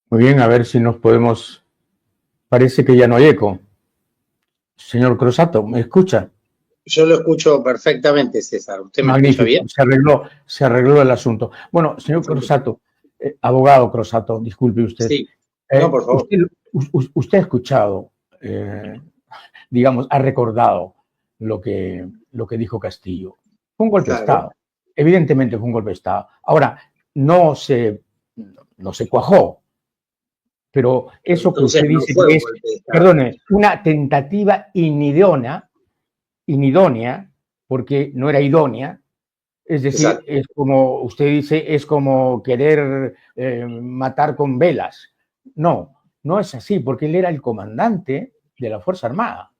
Muy bien, a ver si nos podemos... Parece que ya no hay eco. Señor Crosato, ¿me escucha? Yo lo escucho perfectamente, César. ¿Usted me escucha Magnífico, bien? se arregló el asunto. Bueno, señor Crosato, abogado Crosato, disculpe usted. Sí. No, por favor. Usted ha escuchado, digamos, ha recordado lo que dijo Castillo. Fue un golpe de Claro. Estado. Evidentemente fue un golpe de Estado. Ahora, no se cuajó, pero eso que Entonces usted no dice fue que un es, golpe de Estado. perdone, una tentativa inidónea, porque no era idónea, es decir, Exacto. es como usted dice, es como querer matar con velas. No, no es así, porque él era el comandante de la Fuerza Armada.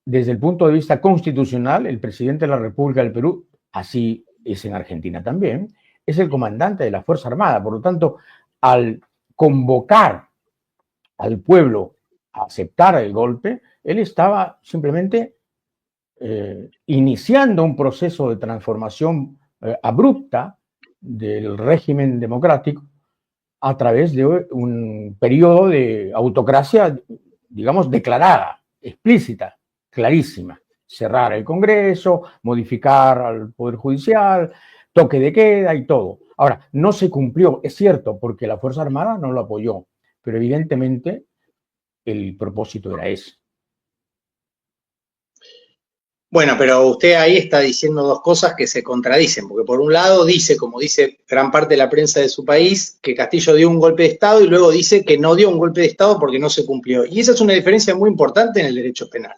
Desde el punto de vista constitucional, el presidente de la República del Perú, así es en Argentina también, es el comandante de la Fuerza Armada. Por lo tanto, al convocar al pueblo a aceptar el golpe, él estaba simplemente iniciando un proceso de transformación abrupta del régimen democrático a través de un periodo de autocracia, digamos, declarada, explícita, clarísima. Cerrar el Congreso, modificar al Poder Judicial, toque de queda y todo. Ahora, no se cumplió, es cierto, porque la Fuerza Armada no lo apoyó, pero evidentemente el propósito era ese. Bueno, pero usted ahí está diciendo dos cosas que se contradicen, porque por un lado dice, como dice gran parte de la prensa de su país, que Castillo dio un golpe de Estado y luego dice que no dio un golpe de Estado porque no se cumplió. Y esa es una diferencia muy importante en el derecho penal.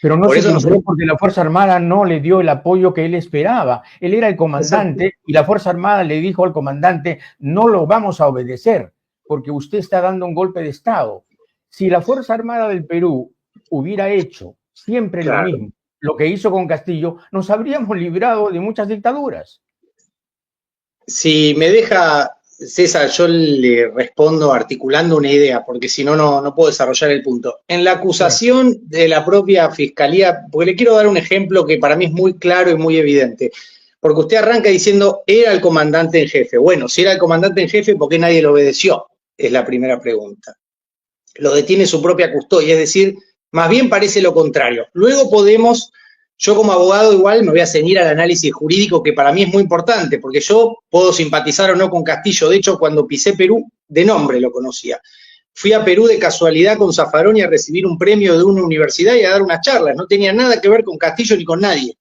Pero no Por se eso cumplió nosotros... porque la Fuerza Armada no le dio el apoyo que él esperaba. Él era el Exacto. comandante y la Fuerza Armada le dijo al comandante, no lo vamos a obedecer porque usted está dando un golpe de Estado. Si la Fuerza Armada del Perú hubiera hecho siempre lo Claro. mismo, lo que hizo con Castillo, nos habríamos librado de muchas dictaduras. Si me deja, César, yo le respondo articulando una idea, porque si no, no puedo desarrollar el punto. En la acusación de la propia Fiscalía, porque le quiero dar un ejemplo que para mí es muy claro y muy evidente, porque usted arranca diciendo, era el comandante en jefe. Bueno, si era el comandante en jefe, ¿por qué nadie lo obedeció? Es la primera pregunta. Lo detiene su propia custodia, es decir, más bien parece lo contrario. Luego podemos... Yo como abogado igual me voy a ceñir al análisis jurídico que para mí es muy importante, porque yo puedo simpatizar o no con Castillo. De hecho, cuando pisé Perú, de nombre lo conocía. Fui a Perú de casualidad con Zaffaroni a recibir un premio de una universidad y a dar unas charlas. No tenía nada que ver con Castillo ni con nadie.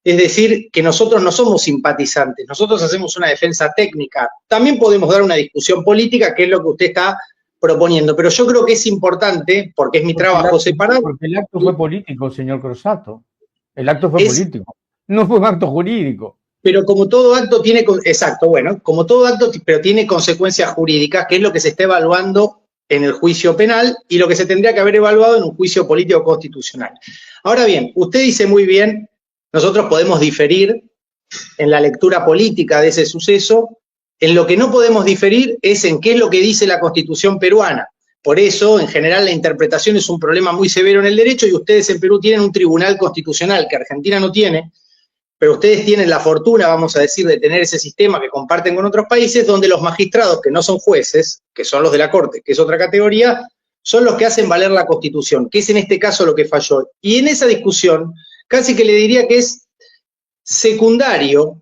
Es decir, que nosotros no somos simpatizantes, nosotros hacemos una defensa técnica. También podemos dar una discusión política, que es lo que usted está proponiendo, pero yo creo que es importante, porque es mi trabajo separado. Porque el acto fue político, señor Crosato. El acto fue político, no fue un acto jurídico. Pero como todo acto tiene, exacto, bueno, como todo acto, pero tiene consecuencias jurídicas, que es lo que se está evaluando en el juicio penal y lo que se tendría que haber evaluado en un juicio político constitucional. Ahora bien, usted dice muy bien, nosotros podemos diferir en la lectura política de ese suceso, en lo que no podemos diferir es en qué es lo que dice la Constitución peruana. Por eso, en general, la interpretación es un problema muy severo en el derecho y ustedes en Perú tienen un tribunal constitucional que Argentina no tiene, pero ustedes tienen la fortuna, vamos a decir, de tener ese sistema que comparten con otros países, donde los magistrados, que no son jueces, que son los de la Corte, que es otra categoría, son los que hacen valer la Constitución, que es en este caso lo que falló. Y en esa discusión, casi que le diría que es secundario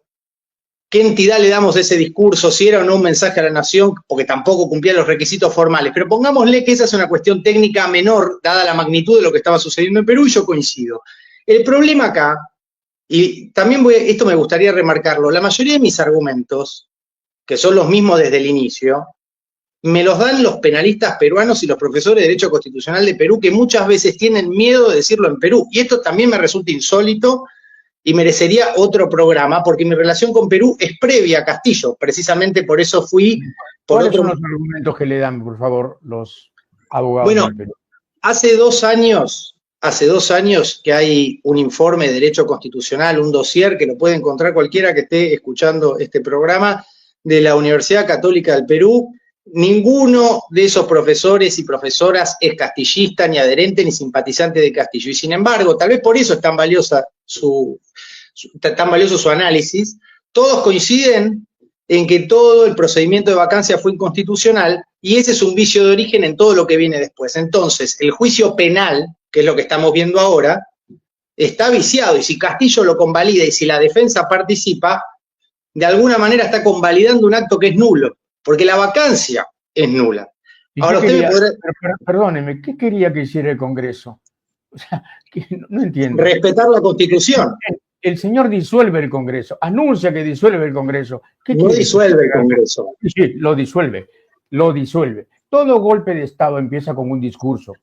qué entidad le damos a ese discurso, si era o no un mensaje a la nación, porque tampoco cumplía los requisitos formales. Pero pongámosle que esa es una cuestión técnica menor, dada la magnitud de lo que estaba sucediendo en Perú, y yo coincido. El problema acá, y también esto me gustaría remarcarlo, la mayoría de mis argumentos, que son los mismos desde el inicio, me los dan los penalistas peruanos y los profesores de Derecho Constitucional de Perú, que muchas veces tienen miedo de decirlo en Perú. Y esto también me resulta insólito y merecería otro programa, porque mi relación con Perú es previa a Castillo. Precisamente por eso fui... ¿Cuáles son los argumentos que le dan, por favor, los abogados del Perú? Hace dos años que hay un informe de Derecho Constitucional, un dossier, que lo puede encontrar cualquiera que esté escuchando este programa, de la Universidad Católica del Perú. Ninguno de esos profesores y profesoras es castillista, ni adherente, ni simpatizante de Castillo. Y sin embargo, tal vez por eso es tan valioso su análisis, todos coinciden en que todo el procedimiento de vacancia fue inconstitucional y ese es un vicio de origen en todo lo que viene después. Entonces, el juicio penal, que es lo que estamos viendo ahora, está viciado y si Castillo lo convalida y si la defensa participa, de alguna manera está convalidando un acto que es nulo, porque la vacancia es nula. Ahora usted me podrá... Perdóneme, ¿qué quería que hiciera el Congreso? O sea, no entiendo. Respetar la Constitución. El señor disuelve el Congreso, anuncia que disuelve el Congreso. No disuelve el Congreso. Sí, lo disuelve, lo disuelve. Todo golpe de Estado empieza con un discurso.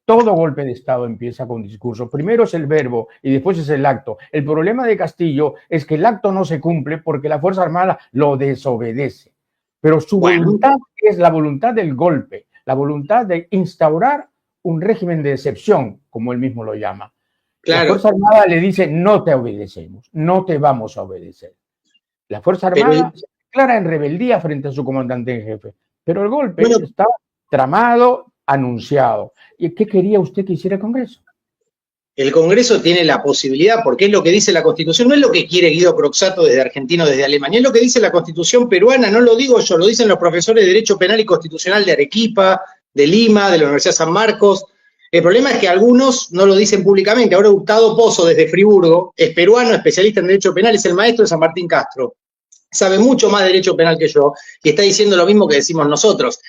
Todo golpe de Estado empieza con un discurso. Primero es el verbo y después es el acto. El problema de Castillo es que el acto no se cumple porque la Fuerza Armada lo desobedece. Pero su voluntad es la voluntad del golpe, la voluntad de instaurar un régimen de excepción, como él mismo lo llama. Claro. La Fuerza Armada le dice, no te obedecemos, no te vamos a obedecer. La Fuerza Armada se declara en rebeldía frente a su comandante en jefe. Pero el golpe está tramado, anunciado. ¿Y qué quería usted que hiciera el Congreso? El Congreso tiene la posibilidad, porque es lo que dice la Constitución, no es lo que quiere Guido Croxatto desde Argentina o desde Alemania, es lo que dice la Constitución peruana, no lo digo yo, lo dicen los profesores de Derecho Penal y Constitucional de Arequipa, de Lima, de la Universidad San Marcos. El problema es que algunos no lo dicen públicamente. Ahora Hurtado Pozo, desde Friburgo, es peruano, especialista en Derecho Penal, es el maestro de San Martín Castro. Sabe mucho más de Derecho Penal que yo y está diciendo lo mismo que decimos nosotros.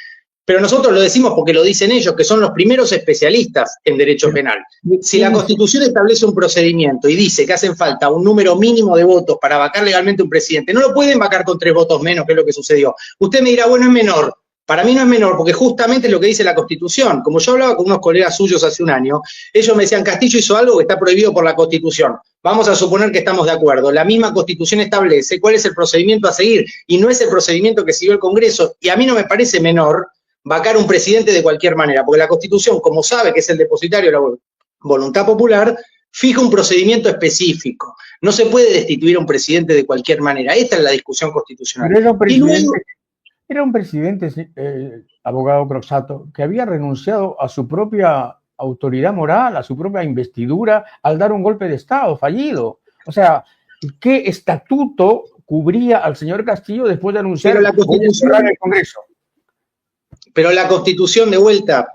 Pero nosotros lo decimos porque lo dicen ellos, que son los primeros especialistas en derecho penal. Si la Constitución establece un procedimiento y dice que hacen falta un número mínimo de votos para vacar legalmente un presidente, no lo pueden vacar con 3 votos menos, que es lo que sucedió. Usted me dirá, bueno, es menor. Para mí no es menor, porque justamente es lo que dice la Constitución. Como yo hablaba con unos colegas suyos hace un año, ellos me decían, Castillo hizo algo que está prohibido por la Constitución. Vamos a suponer que estamos de acuerdo. La misma Constitución establece cuál es el procedimiento a seguir, y no es el procedimiento que siguió el Congreso. Y a mí no me parece menor vacar un presidente de cualquier manera, porque la Constitución, como sabe que es el depositario de la voluntad popular, fija un procedimiento específico. No se puede destituir a un presidente de cualquier manera. Esta es la discusión constitucional. Pero era un presidente, abogado Croxatto, que había renunciado a su propia autoridad moral, a su propia investidura, al dar un golpe de Estado fallido. O sea, ¿qué estatuto cubría al señor Castillo después de anunciar la Constitución en el Congreso? Pero la Constitución, de vuelta,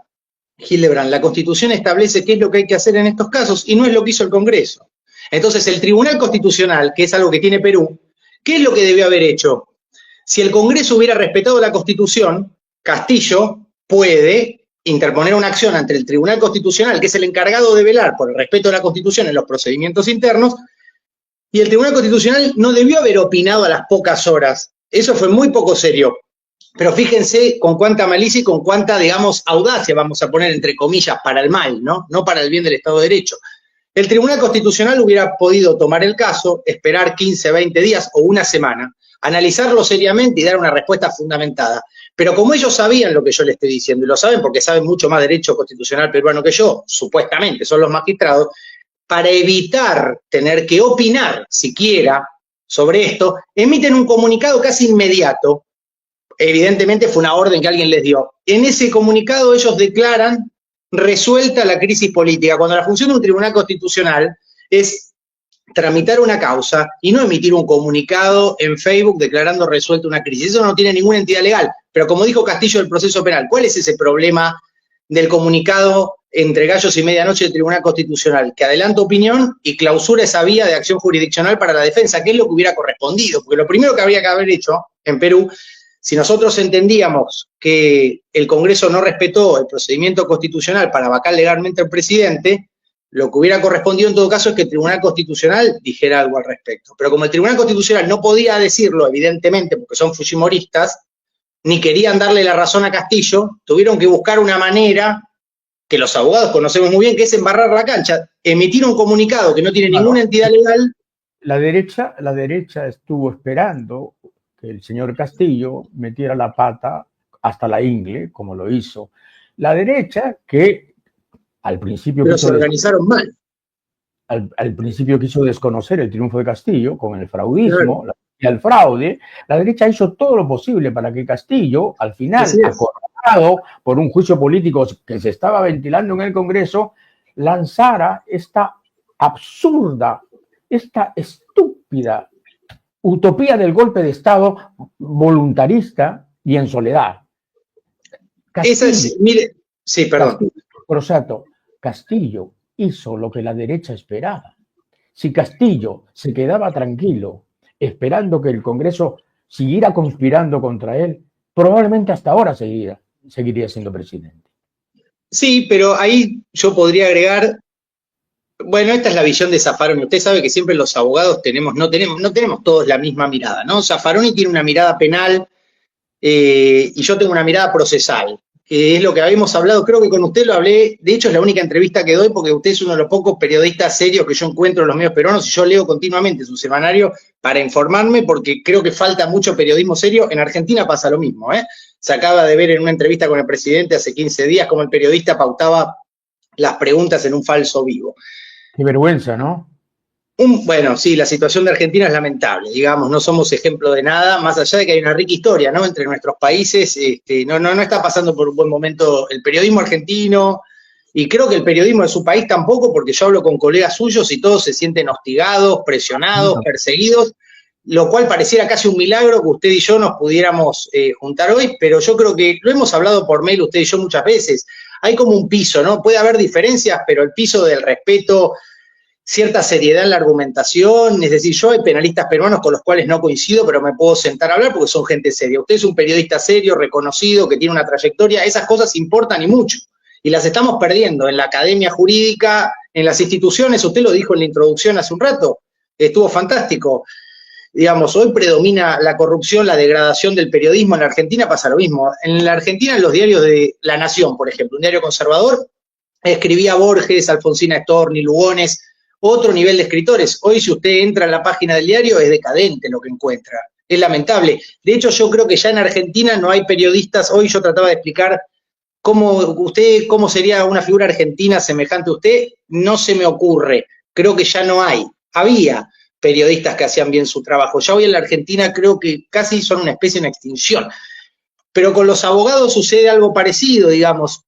Hildebrand, la Constitución establece qué es lo que hay que hacer en estos casos y no es lo que hizo el Congreso. Entonces, el Tribunal Constitucional, que es algo que tiene Perú, ¿qué es lo que debió haber hecho? Si el Congreso hubiera respetado la Constitución, Castillo puede interponer una acción ante el Tribunal Constitucional, que es el encargado de velar por el respeto de la Constitución en los procedimientos internos, y el Tribunal Constitucional no debió haber opinado a las pocas horas. Eso fue muy poco serio. Pero fíjense con cuánta malicia y con cuánta, digamos, audacia, vamos a poner entre comillas, para el mal, ¿no? No para el bien del Estado de Derecho. El Tribunal Constitucional hubiera podido tomar el caso, esperar 15, 20 días o una semana, analizarlo seriamente y dar una respuesta fundamentada. Pero como ellos sabían lo que yo les estoy diciendo, y lo saben porque saben mucho más derecho constitucional peruano que yo, supuestamente, son los magistrados, para evitar tener que opinar siquiera sobre esto, emiten un comunicado casi inmediato. Evidentemente fue una orden que alguien les dio. En ese comunicado ellos declaran resuelta la crisis política, cuando la función de un tribunal constitucional es tramitar una causa y no emitir un comunicado en Facebook declarando resuelta una crisis. Eso no tiene ninguna entidad legal. Pero como dijo Castillo del proceso penal, ¿cuál es ese problema del comunicado entre gallos y medianoche del Tribunal Constitucional? Que adelanta opinión y clausura esa vía de acción jurisdiccional para la defensa, que es lo que hubiera correspondido. Porque lo primero que habría que haber hecho en Perú, si nosotros entendíamos que el Congreso no respetó el procedimiento constitucional para vacar legalmente al presidente, lo que hubiera correspondido en todo caso es que el Tribunal Constitucional dijera algo al respecto. Pero como el Tribunal Constitucional no podía decirlo, evidentemente, porque son fujimoristas, ni querían darle la razón a Castillo, tuvieron que buscar una manera, que los abogados conocemos muy bien, que es embarrar la cancha, emitir un comunicado que no tiene ninguna entidad legal. La derecha estuvo esperando que el señor Castillo metiera la pata hasta la ingle, como lo hizo. La derecha, que al principio... Pero se organizaron mal. Al principio quiso desconocer el triunfo de Castillo con el fraudismo y el fraude. La derecha hizo todo lo posible para que Castillo, al final, acorralado por un juicio político que se estaba ventilando en el Congreso, lanzara esta absurda, esta estúpida Utopía del golpe de Estado voluntarista y en soledad. Castillo, esa es, mire, sí, perdón. Crosato, Castillo hizo lo que la derecha esperaba. Si Castillo se quedaba tranquilo, esperando que el Congreso siguiera conspirando contra él, probablemente hasta ahora seguiría siendo presidente. Sí, pero ahí yo podría agregar, bueno, esta es la visión de Zaffaroni. Usted sabe que siempre los abogados no tenemos todos la misma mirada, ¿no? Zaffaroni tiene una mirada penal y yo tengo una mirada procesal. Es lo que habíamos hablado, creo que con usted lo hablé, de hecho es la única entrevista que doy porque usted es uno de los pocos periodistas serios que yo encuentro en los medios peruanos y yo leo continuamente su semanario para informarme porque creo que falta mucho periodismo serio. En Argentina pasa lo mismo, ¿eh? Se acaba de ver en una entrevista con el presidente hace 15 días cómo el periodista pautaba las preguntas en un falso vivo. Qué vergüenza, ¿no? Bueno, sí, la situación de Argentina es lamentable, digamos, no somos ejemplo de nada, más allá de que hay una rica historia, ¿no? Entre nuestros países, no está pasando por un buen momento el periodismo argentino, y creo que el periodismo de su país tampoco, porque yo hablo con colegas suyos y todos se sienten hostigados, presionados, perseguidos, lo cual pareciera casi un milagro que usted y yo nos pudiéramos juntar hoy, pero yo creo que lo hemos hablado por mail usted y yo muchas veces, hay como un piso, ¿no? Puede haber diferencias, pero el piso del respeto, cierta seriedad en la argumentación, es decir, yo hay penalistas peruanos con los cuales no coincido, pero me puedo sentar a hablar porque son gente seria. Usted es un periodista serio, reconocido, que tiene una trayectoria, esas cosas importan y mucho, y las estamos perdiendo en la academia jurídica, en las instituciones, usted lo dijo en la introducción hace un rato, estuvo fantástico. Digamos, hoy predomina la corrupción, la degradación del periodismo, en la Argentina pasa lo mismo. En la Argentina, en los diarios de La Nación, por ejemplo, un diario conservador, escribía Borges, Alfonsina Storni, Lugones, otro nivel de escritores. Hoy, si usted entra en la página del diario, es decadente lo que encuentra. Es lamentable. De hecho, yo creo que ya en Argentina no hay periodistas. Hoy yo trataba de explicar cómo sería una figura argentina semejante a usted. No se me ocurre. Creo que ya no hay. Había periodistas que hacían bien su trabajo. Ya hoy en la Argentina creo que casi son una especie de extinción. Pero con los abogados sucede algo parecido, digamos.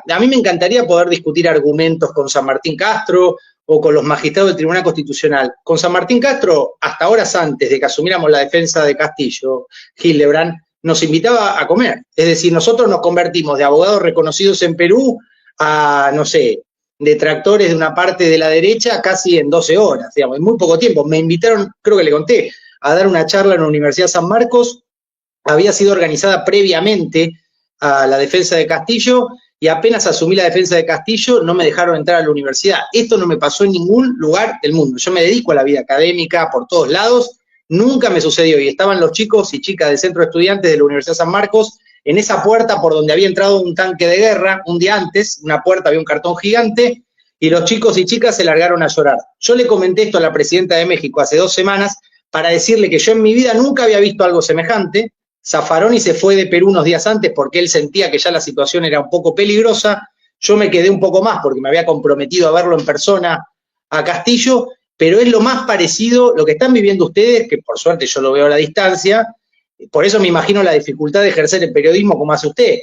A mí me encantaría poder discutir argumentos con San Martín Castro o con los magistrados del Tribunal Constitucional. Con San Martín Castro, hasta horas antes de que asumiéramos la defensa de Castillo, Hildebrand nos invitaba a comer. Es decir, nosotros nos convertimos de abogados reconocidos en Perú a, no sé, detractores de una parte de la derecha casi en 12 horas, digamos, en muy poco tiempo. Me invitaron, creo que le conté, a dar una charla en la Universidad San Marcos. Había sido organizada previamente a la defensa de Castillo y apenas asumí la defensa de Castillo no me dejaron entrar a la universidad. Esto no me pasó en ningún lugar del mundo. Yo me dedico a la vida académica por todos lados, nunca me sucedió y estaban los chicos y chicas del centro de estudiantes de la Universidad San Marcos en esa puerta por donde había entrado un tanque de guerra un día antes, una puerta, había un cartón gigante y los chicos y chicas se largaron a llorar. Yo le comenté esto a la presidenta de México hace 2 semanas para decirle que yo en mi vida nunca había visto algo semejante. Zaffaroni se fue de Perú unos días antes porque él sentía que ya la situación era un poco peligrosa. Yo me quedé un poco más porque me había comprometido a verlo en persona a Castillo, pero es lo más parecido, lo que están viviendo ustedes, que por suerte yo lo veo a la distancia, por eso me imagino la dificultad de ejercer el periodismo como hace usted.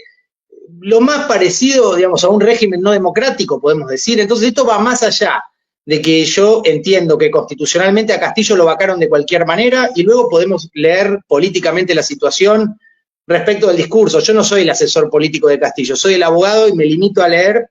Lo más parecido, digamos, a un régimen no democrático, podemos decir. Entonces esto va más allá de que yo entiendo que constitucionalmente a Castillo lo vacaron de cualquier manera y luego podemos leer políticamente la situación respecto del discurso. Yo no soy el asesor político de Castillo, soy el abogado y me limito a leer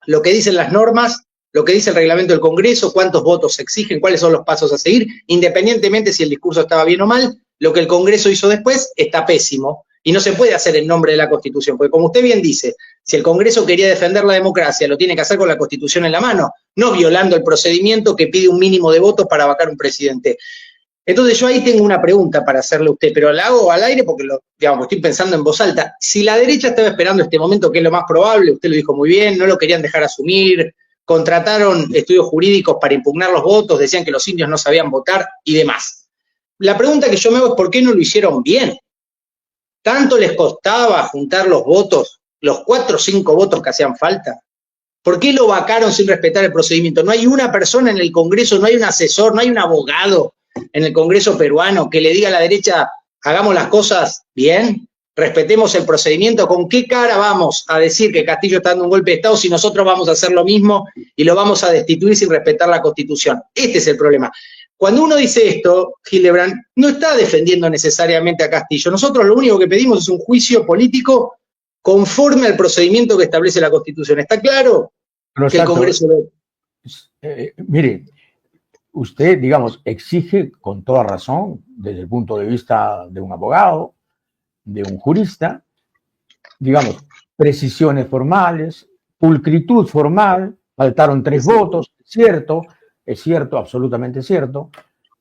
lo que dicen las normas, lo que dice el reglamento del Congreso, cuántos votos se exigen, cuáles son los pasos a seguir, independientemente si el discurso estaba bien o mal. Lo que el Congreso hizo después está pésimo y no se puede hacer en nombre de la Constitución, porque como usted bien dice, si el Congreso quería defender la democracia, lo tiene que hacer con la Constitución en la mano, no violando el procedimiento que pide un mínimo de votos para vacar un presidente. Entonces yo ahí tengo una pregunta para hacerle a usted, pero la hago al aire porque estoy pensando en voz alta. Si la derecha estaba esperando este momento, que es lo más probable, usted lo dijo muy bien, no lo querían dejar asumir, contrataron estudios jurídicos para impugnar los votos, decían que los indios no sabían votar y demás. La pregunta que yo me hago es ¿por qué no lo hicieron bien? ¿Tanto les costaba juntar los votos, los 4 o 5 votos que hacían falta? ¿Por qué lo vacaron sin respetar el procedimiento? No hay una persona en el Congreso, no hay un asesor, no hay un abogado en el Congreso peruano que le diga a la derecha, hagamos las cosas bien, respetemos el procedimiento. ¿Con qué cara vamos a decir que Castillo está dando un golpe de Estado si nosotros vamos a hacer lo mismo y lo vamos a destituir sin respetar la Constitución? Este es el problema. cuando uno dice esto, Hildebrand, no está defendiendo necesariamente a Castillo. Nosotros lo único que pedimos es un juicio político conforme al procedimiento que establece la Constitución. ¿Está claro? Pero Que el Congreso lo... mire, usted, digamos, exige con toda razón, desde el punto de vista de un abogado, de un jurista, digamos, precisiones formales, pulcritud formal, faltaron 3 votos, es cierto, absolutamente cierto,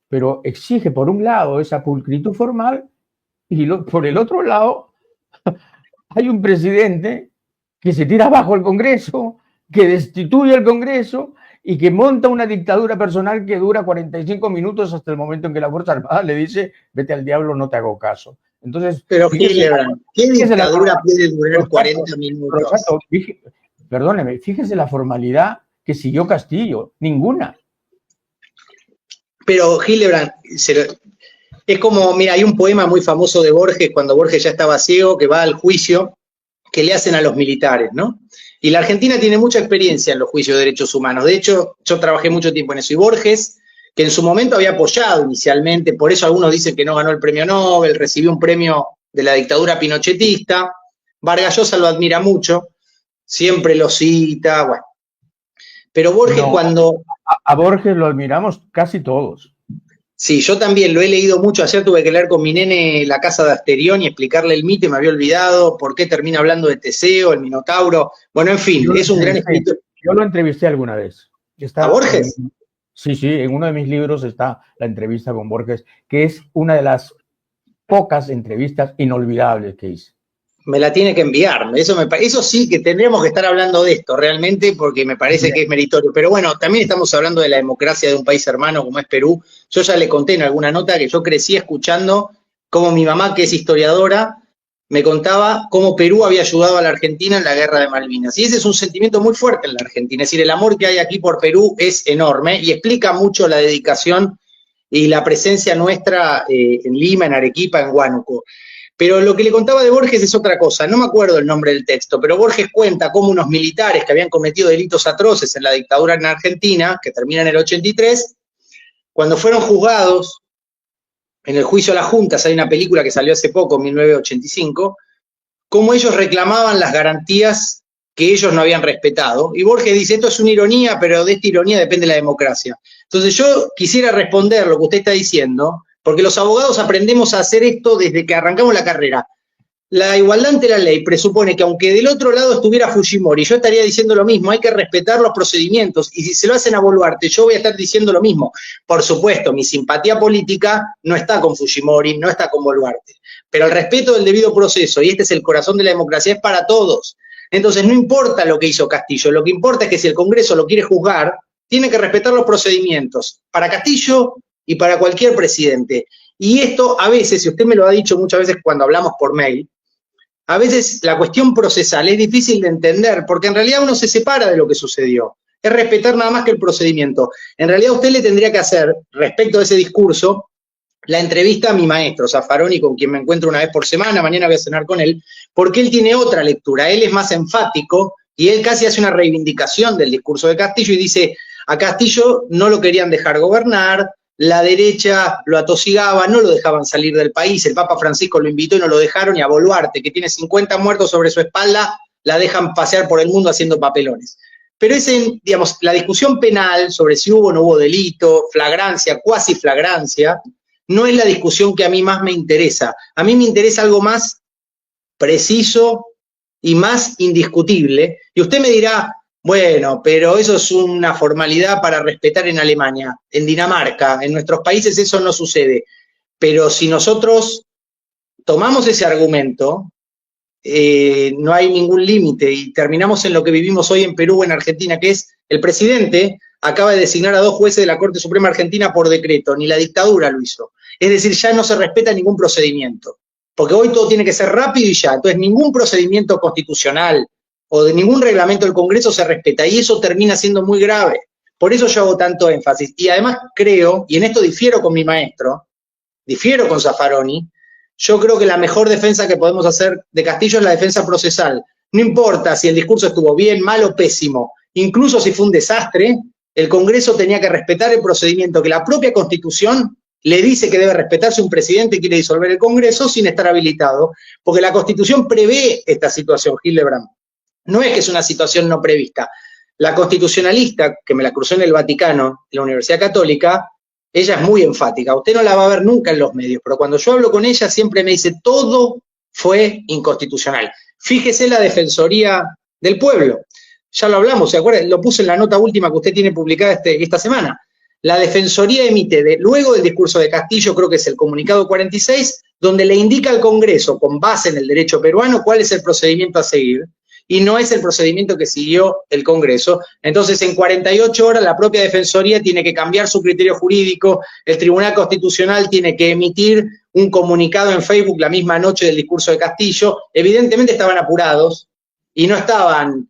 pero exige por un lado esa pulcritud formal y por el otro lado hay un presidente que se tira abajo el Congreso, que destituye el Congreso y que monta una dictadura personal que dura 45 minutos hasta el momento en que la Fuerza Armada le dice, vete al diablo, no te hago caso. Entonces, pero Hildebrand, ¿qué dictadura puede durar 40 minutos? Perdóneme, fíjese la formalidad que siguió Castillo, ninguna. Pero Hildebrand, es como, mira, hay un poema muy famoso de Borges, cuando Borges ya estaba ciego, que va al juicio que le hacen a los militares, ¿no? Y la Argentina tiene mucha experiencia en los juicios de derechos humanos. De hecho, yo trabajé mucho tiempo en eso. Y Borges, que en su momento había apoyado inicialmente, por eso algunos dicen que no ganó el premio Nobel, recibió un premio de la dictadura pinochetista. Vargas Llosa lo admira mucho, siempre lo cita, bueno. Pero Borges cuando... A Borges lo admiramos casi todos. Sí, yo también lo he leído mucho. Ayer tuve que leer con mi nene La Casa de Asterión y explicarle el mito y me había olvidado por qué termina hablando de Teseo, el Minotauro. Bueno, en fin, es un gran escritor. Yo lo entrevisté alguna vez. ¿A Borges? Sí, en uno de mis libros está la entrevista con Borges, que es una de las pocas entrevistas inolvidables que hice. Me la tiene que enviar. Eso sí que tendríamos que estar hablando de esto realmente porque me parece que es meritorio. Pero bueno, también estamos hablando de la democracia de un país hermano como es Perú. Yo ya le conté en alguna nota que yo crecí escuchando cómo mi mamá, que es historiadora, me contaba cómo Perú había ayudado a la Argentina en la guerra de Malvinas. Y ese es un sentimiento muy fuerte en la Argentina. Es decir, el amor que hay aquí por Perú es enorme y explica mucho la dedicación y la presencia nuestra en Lima, en Arequipa, en Huánuco. Pero lo que le contaba de Borges es otra cosa, no me acuerdo el nombre del texto, pero Borges cuenta cómo unos militares que habían cometido delitos atroces en la dictadura en Argentina, que termina en el 83, cuando fueron juzgados en el juicio a las juntas, hay una película que salió hace poco, en 1985, cómo ellos reclamaban las garantías que ellos no habían respetado. Y Borges dice, esto es una ironía, pero de esta ironía depende la democracia. Entonces yo quisiera responder lo que usted está diciendo, porque los abogados aprendemos a hacer esto desde que arrancamos la carrera. La igualdad ante la ley presupone que aunque del otro lado estuviera Fujimori, yo estaría diciendo lo mismo, hay que respetar los procedimientos, y si se lo hacen a Boluarte, yo voy a estar diciendo lo mismo. Por supuesto, mi simpatía política no está con Fujimori, no está con Boluarte, pero el respeto del debido proceso, y este es el corazón de la democracia, es para todos. Entonces no importa lo que hizo Castillo, lo que importa es que si el Congreso lo quiere juzgar, tiene que respetar los procedimientos. Para Castillo y para cualquier presidente. Y esto a veces, y usted me lo ha dicho muchas veces cuando hablamos por mail, a veces la cuestión procesal es difícil de entender, porque en realidad uno se separa de lo que sucedió. Es respetar nada más que el procedimiento. En realidad usted le tendría que hacer, respecto a ese discurso, la entrevista a mi maestro, Zaffaroni, con quien me encuentro una vez por semana, mañana voy a cenar con él, porque él tiene otra lectura, él es más enfático, y él casi hace una reivindicación del discurso de Castillo y dice, a Castillo no lo querían dejar gobernar, la derecha lo atosigaba, no lo dejaban salir del país, el Papa Francisco lo invitó y no lo dejaron, y a Boluarte, que tiene 50 muertos sobre su espalda, la dejan pasear por el mundo haciendo papelones. Pero digamos, la discusión penal sobre si hubo o no hubo delito, flagrancia, cuasi flagrancia, no es la discusión que a mí más me interesa. A mí me interesa algo más preciso y más indiscutible, y usted me dirá, bueno, pero eso es una formalidad para respetar en Alemania, en Dinamarca, en nuestros países eso no sucede. Pero si nosotros tomamos ese argumento, no hay ningún límite y terminamos en lo que vivimos hoy en Perú o en Argentina, que es el presidente acaba de designar a 2 jueces de la Corte Suprema Argentina por decreto, ni la dictadura lo hizo. Es decir, ya no se respeta ningún procedimiento, porque hoy todo tiene que ser rápido y ya. Entonces, ningún procedimiento constitucional o de ningún reglamento del Congreso se respeta, y eso termina siendo muy grave. Por eso yo hago tanto énfasis. Y además creo, y en esto difiero con mi maestro, difiero con Zaffaroni, yo creo que la mejor defensa que podemos hacer de Castillo es la defensa procesal. No importa si el discurso estuvo bien, mal o pésimo, incluso si fue un desastre, el Congreso tenía que respetar el procedimiento que la propia Constitución le dice que debe respetarse un presidente que quiere disolver el Congreso sin estar habilitado, porque la Constitución prevé esta situación, Hildebrand. No es que es una situación no prevista. La constitucionalista, que me la cruzó en el Vaticano, en la Universidad Católica, ella es muy enfática. Usted no la va a ver nunca en los medios, pero cuando yo hablo con ella siempre me dice todo fue inconstitucional. Fíjese la Defensoría del Pueblo. Ya lo hablamos, ¿se acuerdan? Lo puse en la nota última que usted tiene publicada esta semana. La Defensoría emite, luego del discurso de Castillo, creo que es el comunicado 46, donde le indica al Congreso, con base en el derecho peruano, cuál es el procedimiento a seguir, y no es el procedimiento que siguió el Congreso. Entonces, en 48 horas, la propia Defensoría tiene que cambiar su criterio jurídico, el Tribunal Constitucional tiene que emitir un comunicado en Facebook la misma noche del discurso de Castillo. Evidentemente estaban apurados y no estaban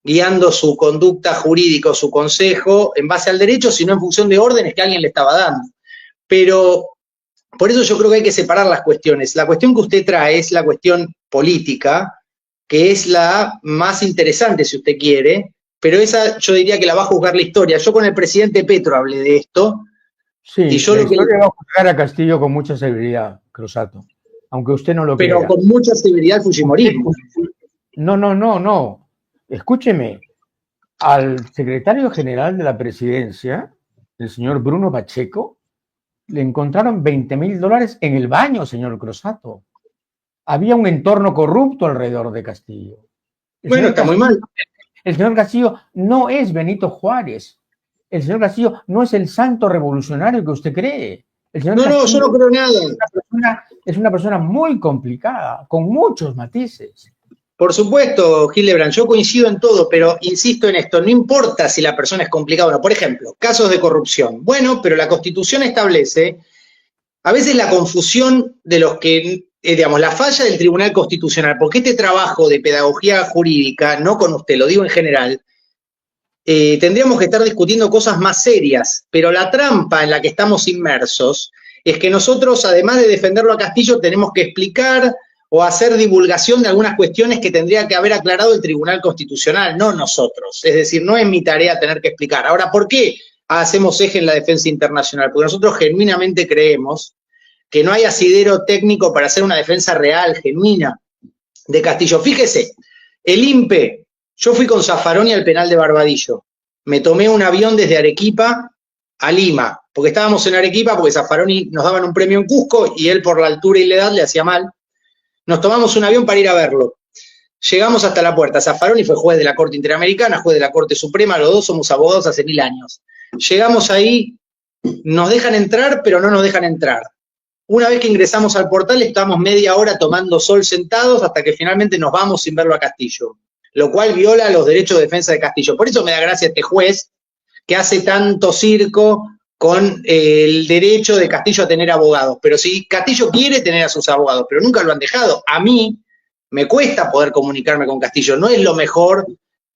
guiando su conducta jurídica o su consejo en base al derecho, sino en función de órdenes que alguien le estaba dando. Pero por eso yo creo que hay que separar las cuestiones. La cuestión que usted trae es la cuestión política, que es la más interesante, si usted quiere, pero esa yo diría que la va a juzgar la historia. Yo con el presidente Petro hablé de esto. Sí, y yo la historia va a juzgar a Castillo con mucha severidad, Crosato, aunque usted no lo crea. Pero con mucha severidad el fujimorismo. No. Escúcheme, al secretario general de la presidencia, el señor Bruno Pacheco, le encontraron $20.000 en el baño, señor Crosato. Había un entorno corrupto alrededor de Castillo. Bueno, está muy mal. El señor Castillo no es Benito Juárez. El señor Castillo no es el santo revolucionario que usted cree. El señor Castillo yo no creo nada. Es una persona muy complicada, con muchos matices. Por supuesto, Hildebrand, yo coincido en todo, pero insisto en esto, no importa si la persona es complicada o no. Por ejemplo, casos de corrupción. Bueno, pero la Constitución establece, a veces la confusión de los que, digamos, la falla del Tribunal Constitucional, porque este trabajo de pedagogía jurídica, no con usted, lo digo en general, tendríamos que estar discutiendo cosas más serias, pero la trampa en la que estamos inmersos es que nosotros, además de defenderlo a Castillo, tenemos que explicar o hacer divulgación de algunas cuestiones que tendría que haber aclarado el Tribunal Constitucional, no nosotros. Es decir, no es mi tarea tener que explicar. Ahora, ¿por qué hacemos eje en la defensa internacional? Porque nosotros genuinamente creemos que no hay asidero técnico para hacer una defensa real, genuina, de Castillo. Fíjese, el INPE, yo fui con Zaffaroni al penal de Barbadillo. Me tomé un avión desde Arequipa a Lima, porque estábamos en Arequipa, porque Zaffaroni nos daban un premio en Cusco y él por la altura y la edad le hacía mal. Nos tomamos un avión para ir a verlo. Llegamos hasta la puerta. Zaffaroni fue juez de la Corte Interamericana, juez de la Corte Suprema, los dos somos abogados hace 1000 años. Llegamos ahí, nos dejan entrar, pero no nos dejan entrar. Una vez que ingresamos al portal, estamos media hora tomando sol sentados hasta que finalmente nos vamos sin verlo a Castillo, lo cual viola los derechos de defensa de Castillo. Por eso me da gracia este juez que hace tanto circo con el derecho de Castillo a tener abogados. Pero si Castillo quiere tener a sus abogados, pero nunca lo han dejado, a mí me cuesta poder comunicarme con Castillo. No es lo mejor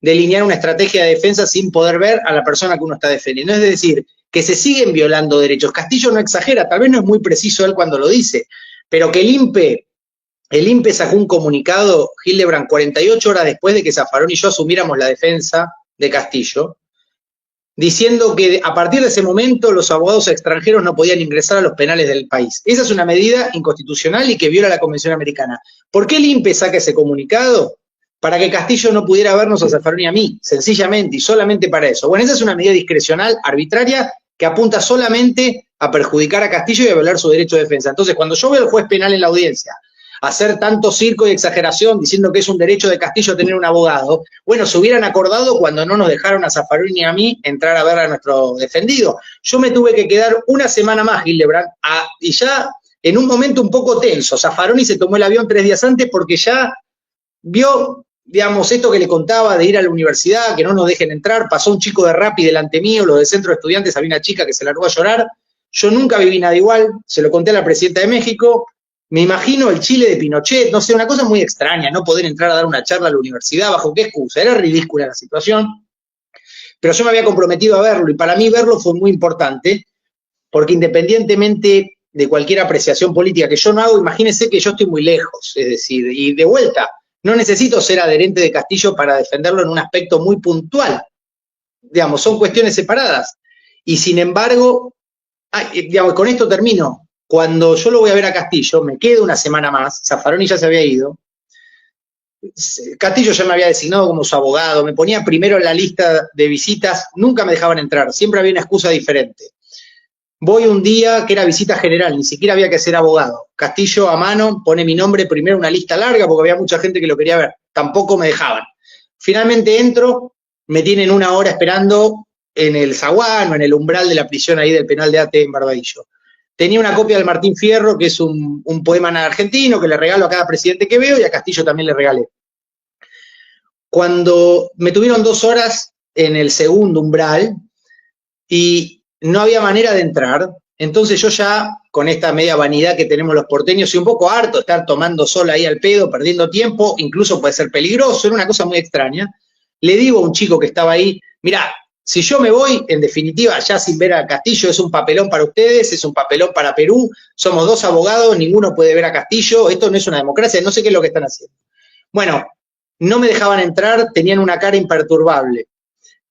delinear una estrategia de defensa sin poder ver a la persona que uno está defendiendo. Es decir, que se siguen violando derechos. Castillo no exagera, tal vez no es muy preciso él cuando lo dice, pero que el INPE sacó un comunicado, Hildebrand, 48 horas después de que Zaffaroni y yo asumiéramos la defensa de Castillo, diciendo que a partir de ese momento los abogados extranjeros no podían ingresar a los penales del país. Esa es una medida inconstitucional y que viola la Convención Americana. ¿Por qué el INPE saca ese comunicado? Para que Castillo no pudiera vernos a Zaffaroni y a mí, sencillamente y solamente para eso. Bueno, esa es una medida discrecional, arbitraria, que apunta solamente a perjudicar a Castillo y a violar su derecho de defensa. Entonces, cuando yo veo al juez penal en la audiencia hacer tanto circo y exageración diciendo que es un derecho de Castillo tener un abogado, bueno, se hubieran acordado cuando no nos dejaron a Zaffaroni y a mí entrar a ver a nuestro defendido. Yo me tuve que quedar una semana más, Hildebrand, y ya en un momento un poco tenso. Zaffaroni se tomó el avión 3 días antes porque ya vio, digamos, esto que le contaba de ir a la universidad, que no nos dejen entrar. Pasó un chico de Rappi delante mío, los del centro de estudiantes, había una chica que se largó a llorar. Yo nunca viví nada igual, se lo conté a la presidenta de México. Me imagino el Chile de Pinochet, no sé, una cosa muy extraña, no poder entrar a dar una charla a la universidad, ¿bajo qué excusa? Era ridícula la situación, pero yo me había comprometido a verlo, y para mí verlo fue muy importante, porque independientemente de cualquier apreciación política que yo no hago, imagínense que yo estoy muy lejos, es decir, y de vuelta, no necesito ser adherente de Castillo para defenderlo en un aspecto muy puntual, digamos, son cuestiones separadas. Y sin embargo, digamos, con esto termino. Cuando yo lo voy a ver a Castillo, me quedo una semana más, Zaffaroni ya se había ido, Castillo ya me había designado como su abogado, me ponía primero en la lista de visitas, nunca me dejaban entrar, siempre había una excusa diferente. Voy un día que era visita general, ni siquiera había que ser abogado. Castillo a mano pone mi nombre primero en una lista larga porque había mucha gente que lo quería ver. Tampoco me dejaban. Finalmente entro, me tienen una hora esperando en el zaguán o en el umbral de la prisión ahí del penal de Ate en Barbadillo. Tenía una copia del Martín Fierro, que es un poema argentino que le regalo a cada presidente que veo y a Castillo también le regalé. Cuando me tuvieron 2 horas en el segundo umbral y no había manera de entrar, entonces yo ya, con esta media vanidad que tenemos los porteños, y un poco harto de estar tomando sol ahí al pedo, perdiendo tiempo, incluso puede ser peligroso, era una cosa muy extraña, le digo a un chico que estaba ahí, mirá, si yo me voy, en definitiva, ya sin ver a Castillo, es un papelón para ustedes, es un papelón para Perú, somos 2 abogados, ninguno puede ver a Castillo, esto no es una democracia, no sé qué es lo que están haciendo. Bueno, no me dejaban entrar, tenían una cara imperturbable.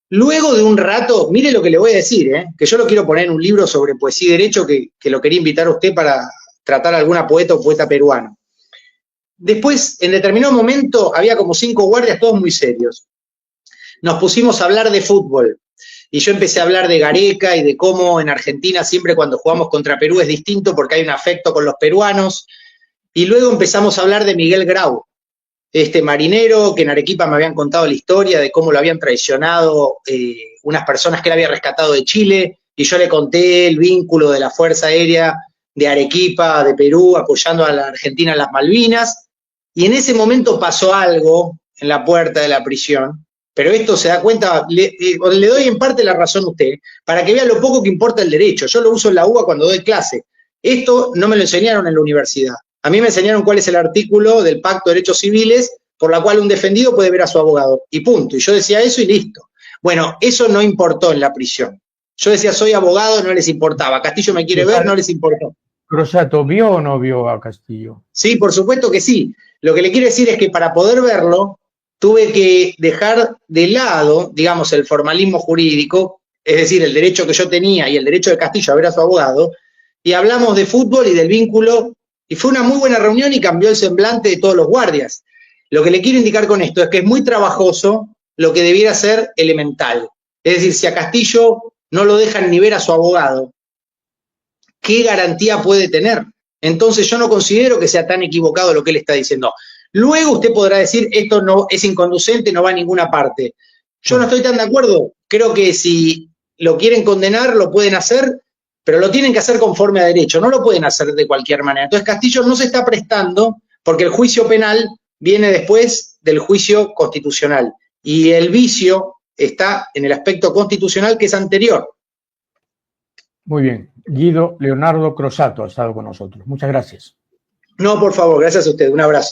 Luego de un rato, mire lo que le voy a decir, que yo lo quiero poner en un libro sobre poesía y derecho que lo quería invitar a usted para tratar a alguna poeta o poeta peruano. Después, en determinado momento, había como 5 guardias, todos muy serios. Nos pusimos a hablar de fútbol y yo empecé a hablar de Gareca y de cómo en Argentina siempre cuando jugamos contra Perú es distinto porque hay un afecto con los peruanos. Y luego empezamos a hablar de Miguel Grau, este marinero que en Arequipa me habían contado la historia de cómo lo habían traicionado unas personas que él había rescatado de Chile, y yo le conté el vínculo de la Fuerza Aérea de Arequipa, de Perú, apoyando a la Argentina en las Malvinas, y en ese momento pasó algo en la puerta de la prisión, pero esto se da cuenta, le doy en parte la razón a usted, para que vea lo poco que importa el derecho. Yo lo uso en la UBA cuando doy clase. Esto no me lo enseñaron en la universidad. A mí me enseñaron cuál es el artículo del Pacto de Derechos Civiles por la cual un defendido puede ver a su abogado. Y punto. Y yo decía eso y listo. Bueno, eso no importó en la prisión. Yo decía, soy abogado, no les importaba. Castillo me quiere ver, no les importó. Crosato, ¿vio o no vio a Castillo? Sí, por supuesto que sí. Lo que le quiero decir es que para poder verlo, tuve que dejar de lado, digamos, el formalismo jurídico, es decir, el derecho que yo tenía y el derecho de Castillo a ver a su abogado, y hablamos de fútbol y del vínculo. Y fue una muy buena reunión y cambió el semblante de todos los guardias. Lo que le quiero indicar con esto es que es muy trabajoso lo que debiera ser elemental. Es decir, si a Castillo no lo dejan ni ver a su abogado, ¿qué garantía puede tener? Entonces yo no considero que sea tan equivocado lo que él está diciendo. Luego usted podrá decir, esto no es inconducente, no va a ninguna parte. Yo no estoy tan de acuerdo. Creo que si lo quieren condenar, lo pueden hacer, pero lo tienen que hacer conforme a derecho, no lo pueden hacer de cualquier manera. Entonces Castillo no se está prestando porque el juicio penal viene después del juicio constitucional y el vicio está en el aspecto constitucional que es anterior. Muy bien. Guido Leonardo Crosato ha estado con nosotros. Muchas gracias. No, por favor, gracias a usted. Un abrazo.